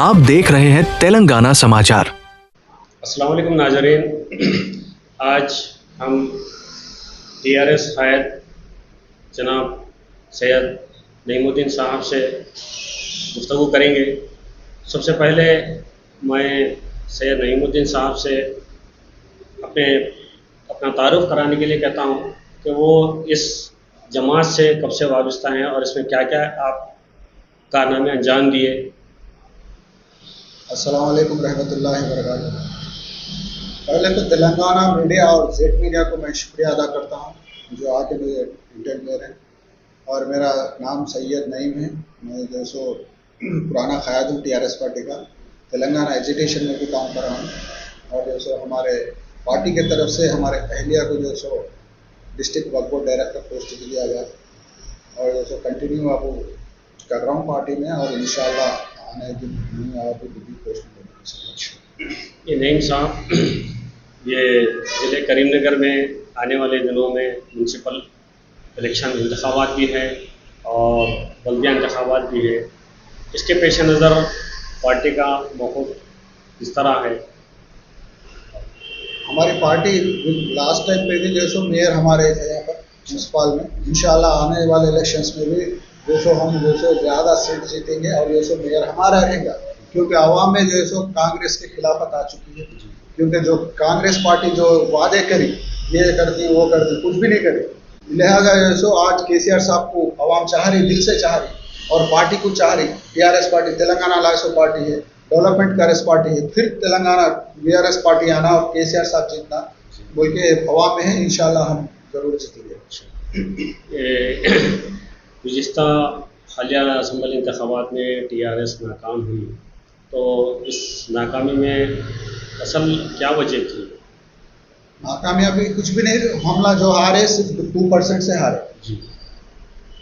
आप देख रहे हैं तेलंगाना समाचार। अस्सलाम वालेकुम नाज़रीन, आज हम टीआरएस कायद जनाब सैयद नईमुद्दीन साहब से गुफ्तगू करेंगे। सबसे पहले मैं सैयद नईमुद्दीन साहब से अपना तारुफ कराने के लिए कहता हूँ कि वो इस जमात से कब से वाबस्ता हैं और इसमें क्या क्या आप कारनामे अंजाम दिए। अस्सलाम वालेकुम रहमतुल्लाहि व बरकातुहू। पहले तो तेलंगाना मीडिया और जेड मीडिया को मैं शुक्रिया अदा करता हूँ जो आके मुझे इंटरव्यू दे रहे हैं। और मेरा नाम सैयद नईम है। मैं जो सो पुराना क़याद हूँ टीआरएस पार्टी का। तेलंगाना एजुकेशन में भी काम कर रहा हूँ और जो सो हमारे पार्टी की तरफ से हमारे अहलिया को जो सो डिस्ट्रिक्ट वक्फ बोर्ड डायरेक्टर पोस्ट दिया गया और जो सो कंटिन्यू अब कर रहा हूँ पार्टी में और इंशाअल्लाह आने दिन और भी पोस्ट में। ये नईम साहब, ये ज़िले करीमनगर में आने वाले दिनों में म्यूनसिपल इलेक्शन इंतखाबात भी है और बल्दिया इंतखाबात भी है। इसके पेश नज़र पार्टी का मौक़िफ़ किस तरह है? हमारी पार्टी लास्ट टाइम पे भी जो सो मेयर हमारे थे यहाँ पर म्यूनसिपल में। इंशाल्लाह आने वाले इलेक्शंस में भी जो सो हम जो सो ज़्यादा सीट जीतेंगे और जो सो मेयर हमारा रहेगा, क्योंकि आवाम में जो सो कांग्रेस की खिलाफत आ चुकी है। क्योंकि जो कांग्रेस पार्टी जो वादे करी, ये करती वो करती, कुछ भी नहीं करी। लिहाजा जो सो आज केसीआर साहब को आवाम चाह रही, दिल से चाह रही और पार्टी को चाह रही। TRS party Telangana lyso party है, डेवलपमेंट कांग्रेस पार्टी है, फिर तेलंगाना बीआरएस पार्टी आना और केसीआर साहब जीतना बोल के आवाम में है। इंशाल्लाह हम जरूर जीतेंगे। गुज़िश्ता हालिया असम्बली इंतखाबात में टीआरएस नाकाम हुई, तो इस नाकामी में असल क्या वजह थी? नाकामयाबी कुछ भी नहीं, हमला जो हारे सिर्फ 2% से हारे।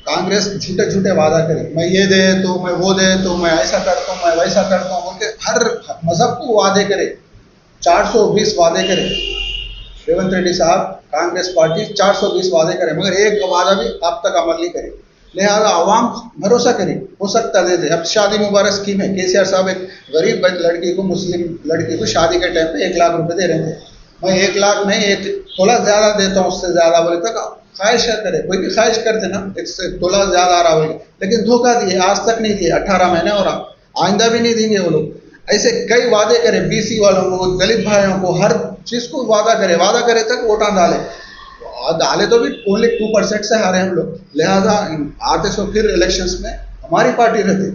कांग्रेस झूठे झूठे वादा करे, मैं ये दे तो मैं वो दे तो मैं ऐसा करता हूँ, मैं वैसा करता हूँ, उनके हर मजहब को वादे करे, 420 वादे करे। रेवंत रेड्डी साहब कांग्रेस पार्टी 420 वादे करे मगर एक वादा भी अब तक अमल नहीं करे। लिहाजा आवाम भरोसा करे, हो सकता दे दे। अब शादी मुबारक स्कीम है, केसीआर साहब एक गरीब लड़की को, मुस्लिम लड़की को शादी के टाइम पे 1 लाख रुपए दे रहे थे। मैं 1 लाख नहीं, एक तोला ज़्यादा देता हूँ, उससे ज़्यादा बोले तक ख्वाहिश करे, कोई भी ख्वाहिश करते ना, एक तोला ज़्यादा आ रहा बोले, लेकिन धोखा दिए, आज तक नहीं दिए। 18 महीने हो रहा, आइंदा भी नहीं देंगे वो लोग। ऐसे कई वादे करे, बीसी वालों को, दलित भाइयों को, हर चीज़ को वादा करे तक वोटा डाले तो भी ओनली 2% से हारे हम लोग। लिहाजा आते सो फिर इलेक्शंस में हमारी पार्टी रहती।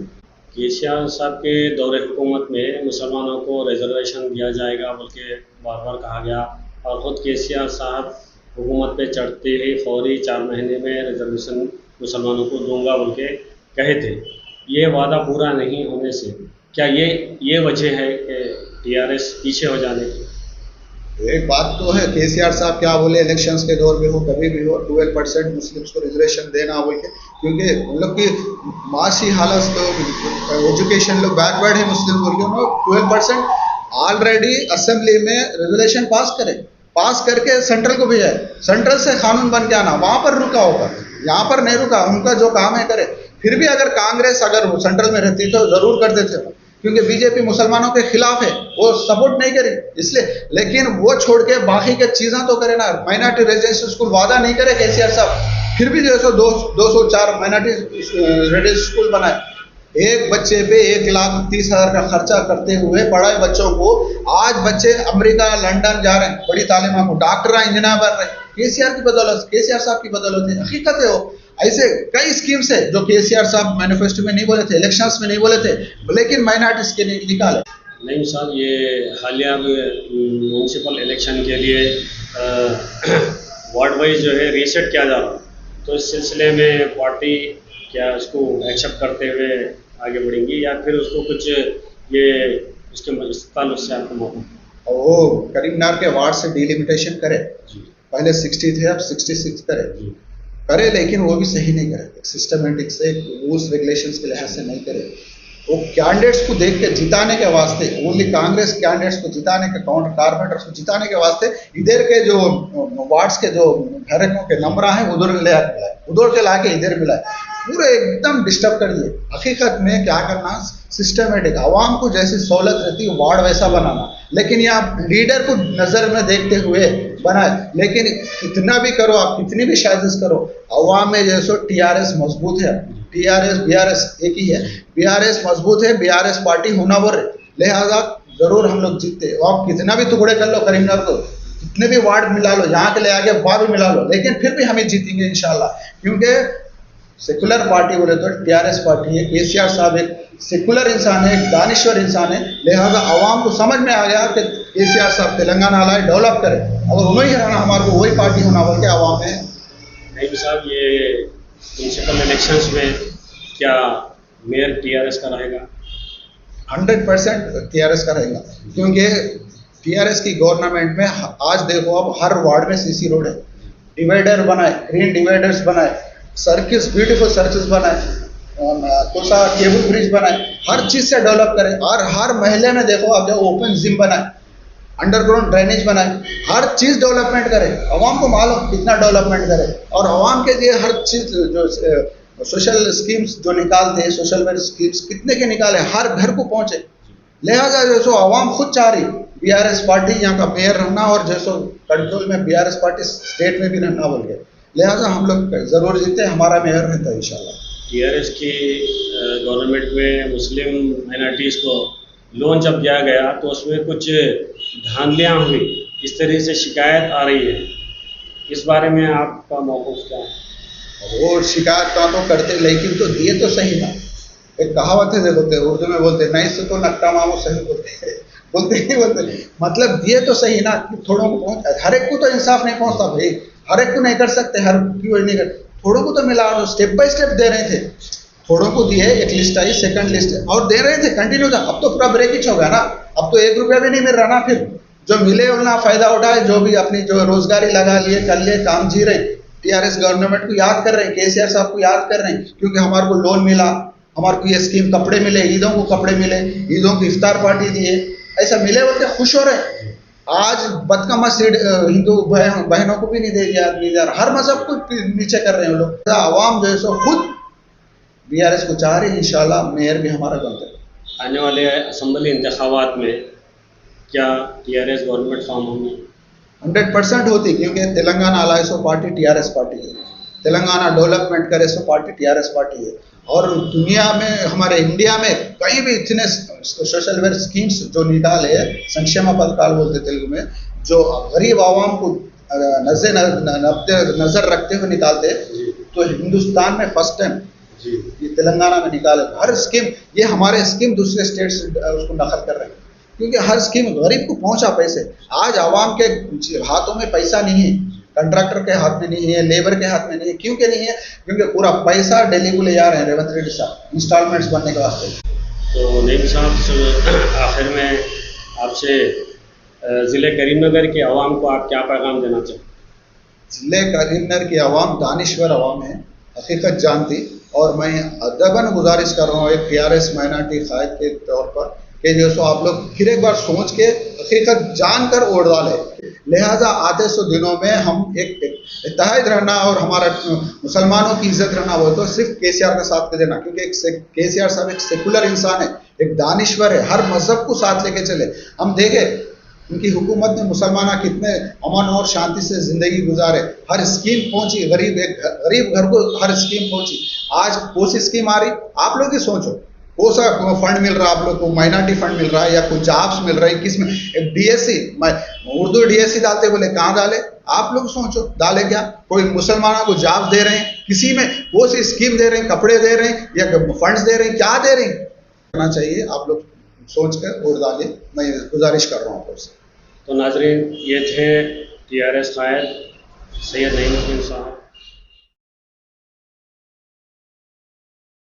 केसीआर साहब के दौरे हुकूमत में मुसलमानों को रिजर्वेशन दिया जाएगा बोल के बार बार कहा गया और ख़ुद केसीआर साहब हुकूमत पे चढ़ते ही फौरी 4 महीने में रिजर्वेशन मुसलमानों को दूंगा बोल के कहे थे। ये वादा पूरा नहीं होने से क्या ये वजह है कि टीआरएस पीछे हो जाने की? एक बात तो है, केसीआर साहब क्या बोले इलेक्शंस के दौर में हो, कभी भी हो, 12% मुस्लिम्स को रिजर्वेशन देना बोल के, क्योंकि उन लोग की माशी हालत तो एजुकेशन लोग बैकवर्ड है मुस्लिम बोल के, उन्होंने 12% ऑलरेडी असेंबली में रेजोल्यूशन पास करके सेंट्रल को भेजा है। सेंट्रल से कानून बन के आना, वहाँ पर रुका होगा, यहाँ पर नहीं रुका। उनका जो काम है करे। फिर भी अगर कांग्रेस अगर सेंट्रल में रहती तो जरूर कर देते, क्योंकि बीजेपी मुसलमानों के खिलाफ है, वो सपोर्ट नहीं करी इसलिए। लेकिन वो छोड़ के बाकी के चीज़ें तो करे ना। माइनॉरिटी रेजिडेंशियल स्कूल वादा नहीं करे केसीआर साहब, फिर भी जो 204 माइनॉरिटी रेजिडेंशियल स्कूल बनाए। एक बच्चे पे 1,30,000 का खर्चा करते हुए पढ़ाए बच्चों को। आज बच्चे अमेरिका लंदन जा रहे हैं, बड़ी तालीम को, डॉक्टर इंजीनियर बन रहे हैं, केसीआर की बदौलत, केसीआर साहब की बदौलत है। हकीकत है वो। ऐसे कई स्कीम्स है जो केसीआर साहब मैनिफेस्टो में नहीं बोले थे, इलेक्शंस में नहीं बोले थे, लेकिन माइनॉरिटीज के निकाले। नहीं साहब, ये हालिया म्यूनसिपल इलेक्शन के लिए वार्ड वाइज जो है रीसेट किया जा रहा है, तो इस सिलसिले में पार्टी क्या उसको एक्सेप्ट करते हुए आगे बढ़ेंगी या फिर उसको कुछ ये उसके ताल्लुक से आपको मौका? और वो करीमनगर के वार्ड से डिलिमिटेशन करे, पहले 60 थे अब 66 करे, लेकिन वो भी सही नहीं करे, सिस्टमेटिक से रूल्स रेगुलेशंस के लिहाज से नहीं करे। वो कैंडिडेट्स को देख के जिताने के वास्ते, ओनली कांग्रेस कैंडिडेट्स को जिताने के, काउंटर कारपोरेटर्स को जिताने के वास्ते इधर के जो वार्ड्स के जो घरों के नंबर हैं उधर के लाके इधर मिलाए, पूरे एकदम डिस्टर्ब कर दिए। हकीकत में क्या करना, सिस्टमेटिक, आवाम को जैसी सहूलत रहती है वार्ड वैसा बनाना, लेकिन ये आप लीडर को नज़र में देखते हुए बनाए। लेकिन कितना भी करो आप, कितनी भी साजिश करो, आवाम में जैसो टीआरएस मजबूत है, टीआरएस बीआरएस एक ही है, बीआरएस मजबूत है, बीआरएस पार्टी होना वो लिहाजा जरूर हम लोग जीतते। आप कितना भी टुकड़े कर लो करीमनगर को, कितने भी वार्ड मिला लो, यहाँ के ले आगे वहाँ भी मिला लो, लेकिन फिर भी हमें जीतेंगे इंशाल्लाह, क्योंकि सेकुलर पार्टी बोले तो टीआरएस पार्टी है। केसीआर साहब एक सेकुलर इंसान है, एक दानिश्वर इंसान है, लिहाजा आवाम को समझ में आ गया कि केसीआर साहब तेलंगाना लाए डेवलप करे, अगर उन्हें ही रहना हमारे को वही पार्टी होना बोल के आवाम में। नहीं साहब, ये म्यूनसिपल इलेक्शंस में क्या मेयर टीआरएस का रहेगा? 100% टीआरएस का रहेगा, क्योंकि टीआरएस की गवर्नमेंट में आज देखो अब हर वार्ड में सीसी रोड है, डिवाइडर बनाए, ग्रीन डिवाइडर्स बनाए, सर्किस ब्यूटीफुल सर्किस बनाए, कोसा केबल ब्रिज बनाए, हर चीज से डेवलप करे। और हर महल्ले में देखो आप जो ओपन जिम बनाए, अंडरग्राउंड ड्रेनेज बनाए, हर चीज डेवलपमेंट करे। आवाम को मालूम कितना डेवलपमेंट करे, और आवाम के लिए हर चीज जो सोशल स्कीम्स जो निकालते हैं, सोशल वेलफेयर स्कीम्स कितने के निकाले, हर घर को पहुंचे। लिहाजा जो सो आवाम खुद चाह रही बीआरएस पार्टी यहाँ का मेयर रहना, और जैसो कंट्रोल में बीआरएस पार्टी स्टेट में भी रहना बोल के, लिहाजा हम लोग जरूर जीते, हमारा मेयर रहता है इंशाल्लाह। टीआरएस की गवर्नमेंट में मुस्लिम माइनॉरिटीज़ को लोन जब दिया गया तो उसमें कुछ धांधलियाँ हुई, इस तरह से शिकायत आ रही है, इस बारे में आपका मौक़िफ़ क्या है? वो शिकायत का तो करते, लेकिन तो दिए तो सही ना। एक कहावत है बोलते, उर्दू में बोलते, नहीं से तो नक्का मामू सही बोलते ही बोलते, मतलब दिए तो सही ना, थोड़ों को पहुँच, हर एक को तो इंसाफ नहीं पहुँचता भाई, हर एक को नहीं कर सकते, हर क्यों नहीं कर, थोड़ों को तो मिला, स्टेप बाय स्टेप दे रहे थे, थोड़ों को दिए, एक लिस्ट आई, सेकंड लिस्ट, और दे रहे थे कंटिन्यू। अब तो पूरा ब्रेकेज हो गया ना, अब तो 1 रुपया भी नहीं मिल रहा ना, फिर जो मिले उतना फायदा उठाए, जो भी अपनी जो रोजगारी लगा लिए, कर लिए, काम जी रहे। टीआरएस गवर्नमेंट को याद कर रहे हैं, केसीआर साहब को याद कर रहे हैं, क्योंकि हमारे को लोन मिला, हमारे को ये स्कीम, कपड़े मिले, ईदों को कपड़े मिले, ईदों की इफ्तार पार्टी दिए, ऐसा मिले बोलते खुश हो रहे। आज बदकमा सीड हिंदू बहनों को भी नहीं दे दिया, हर मजहब को नीचे कर रहे हैं लोग। आवाम जो है सो खुद बीआरएस को चाह रही है, इंशाल्लाह मेयर भी हमारा बनता है। आने वाले असम्बली इंतखाबात में क्या टीआरएस गवर्नमेंट फॉर्म होगी? 100% होती, क्योंकि तेलंगाना अलाए सो पार्टी टीआरएस पार्टी है, तेलंगाना डेवलपमेंट करे सो पार्टी टीआरएस पार्टी है। और दुनिया में, हमारे इंडिया में कहीं भी इतने सोशल वेलफेयर स्कीम्स जो निकाले, संक्षेम पथकाल बोलते तेलुगु में, जो गरीब आवाम को नजर रखते हुए निकालते, तो हिंदुस्तान में फर्स्ट टाइम ये तेलंगाना में निकाले। हर स्कीम, ये हमारे स्कीम दूसरे स्टेट से उसको नकल कर रहे हैं, क्योंकि हर स्कीम गरीब को पहुंचा पैसे। आज आवाम के हाथों में पैसा नहीं है, कंट्रैक्टर के हाथ में नहीं है, लेबर के हाथ में नहीं है। क्यों के नहीं है? क्योंकि पूरा पैसा दिल्ली को ले जा रहे हैं रेवंत रेड्डी साहब इंस्टॉलमेंट्स बनने के वास्ते। तो नईम साहब, आखिर में आपसे ज़िले करीमनगर के आवाम को आप क्या पैगाम देना चाहते हैं? ज़िले करीमनगर की आवाम दानिश्वर आवाम है, हकीकत जानती, और मैं अदबन गुजारिश कर रहा हूँ एक टीआरएस माइनॉरिटी कायद के तौर पर कि जो सो आप लोग फिर एक बार सोच के हकीकत जानकर वोट डालें। लिहाजा आते सो दिनों में हम एक इत्तेहाद रहना और हमारा मुसलमानों की इज्जत रहना हो तो सिर्फ केसीआर का साथ देना, क्योंकि केसीआर साहब एक सेकुलर इंसान है, एक दानिश्वर है, हर मजहब को साथ लेके चले। हम देखे उनकी हुकूमत ने मुसलमान कितने अमन और शांति से जिंदगी गुजारे, हर स्कीम पहुंची, गरीब घर को हर स्कीम पहुंची। आज कौन सी स्कीम आ रही, आप लोग ही सोचो, कौन सा फंड मिल रहा है आप लोग को, माइनॉरिटी फंड मिल रहा है या कुछ जॉब्स मिल रहा है, किसमें डीएससी, उर्दू डीएससी डालते बोले, कहाँ डाले, आप लोग सोचो, डाले क्या? कोई मुसलमानों को जॉब दे रहे हैं, किसी में वो सी स्कीम दे रहे हैं, कपड़े दे रहे हैं या फंड्स दे रहे हैं, क्या दे रहे हैं? करना चाहिए, आप लोग सोच कर वोट डालिए, मैं गुजारिश कर रहा हूँ आपसे। तो नाजरीन, ये थे टीआरएस कायद सैयद नईमुद्दीन साहब।